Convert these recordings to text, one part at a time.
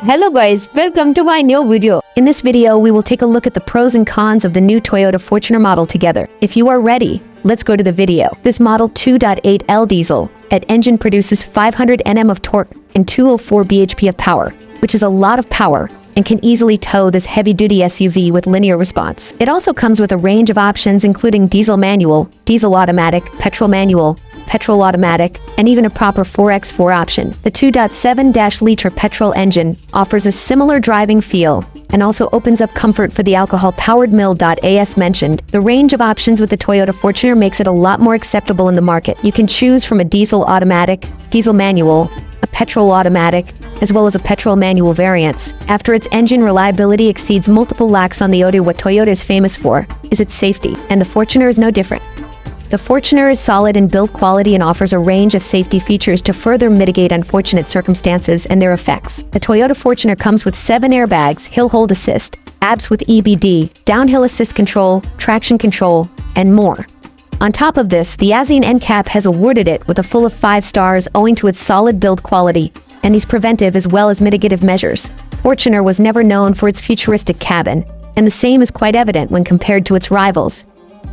Hello guys, welcome to my new video. In this video, we will take a look at the pros and cons of the new Toyota Fortuner model together. If you are ready, let's go to the video. This model 2.8L diesel at engine produces 500 Nm of torque and 204 bhp of power, which is a lot of power and can easily tow this heavy-duty SUV with linear response. It also comes with a range of options including diesel manual, diesel automatic, petrol manual, petrol automatic, and even a proper 4x4 option. The 2.7-liter petrol engine offers a similar driving feel and also opens up comfort for the alcohol-powered mild. As mentioned, the range of options with the Toyota Fortuner makes it a lot more acceptable in the market. You can choose from a diesel automatic, diesel manual, a petrol automatic, as well as a petrol manual variants. After its engine reliability exceeds multiple lakhs on the odometer, what Toyota is famous for is its safety, and the Fortuner is no different. The Fortuner is solid in build quality and offers a range of safety features to further mitigate unfortunate circumstances and their effects. The Toyota Fortuner comes with 7 airbags, hill hold assist, ABS with EBD, downhill assist control, traction control, and more. On top of this, the ASEAN NCAP has awarded it with a full of 5 stars owing to its solid build quality and these preventive as well as mitigative measures. Fortuner was never known for its futuristic cabin, and the same is quite evident when compared to its rivals.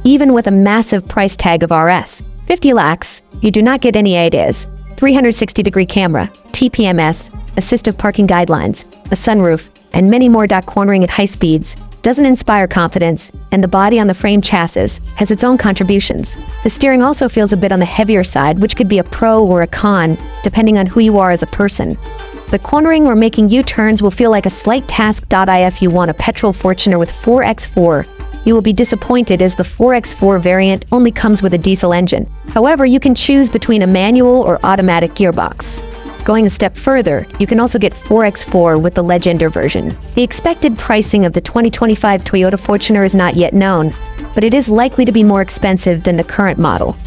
Even with a massive price tag of Rs. 50 lakhs, you do not get any ideas. 360-degree camera, TPMS, assistive parking guidelines, a sunroof, and many more. Cornering at high speeds doesn't inspire confidence, and the body on the frame chassis has its own contributions. The steering also feels a bit on the heavier side, which could be a pro or a con, depending on who you are as a person. The cornering or making U-turns will feel like a slight task. If you want a petrol Fortuner with 4x4, you will be disappointed as the 4x4 variant only comes with a diesel engine. However, you can choose between a manual or automatic gearbox. Going a step further, you can also get 4x4 with the Legender version. The expected pricing of the 2025 Toyota Fortuner is not yet known, but it is likely to be more expensive than the current model.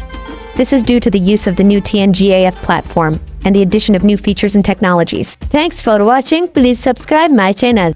This is due to the use of the new TNGA-F platform and the addition of new features and technologies. Thanks for watching. Please subscribe my channel.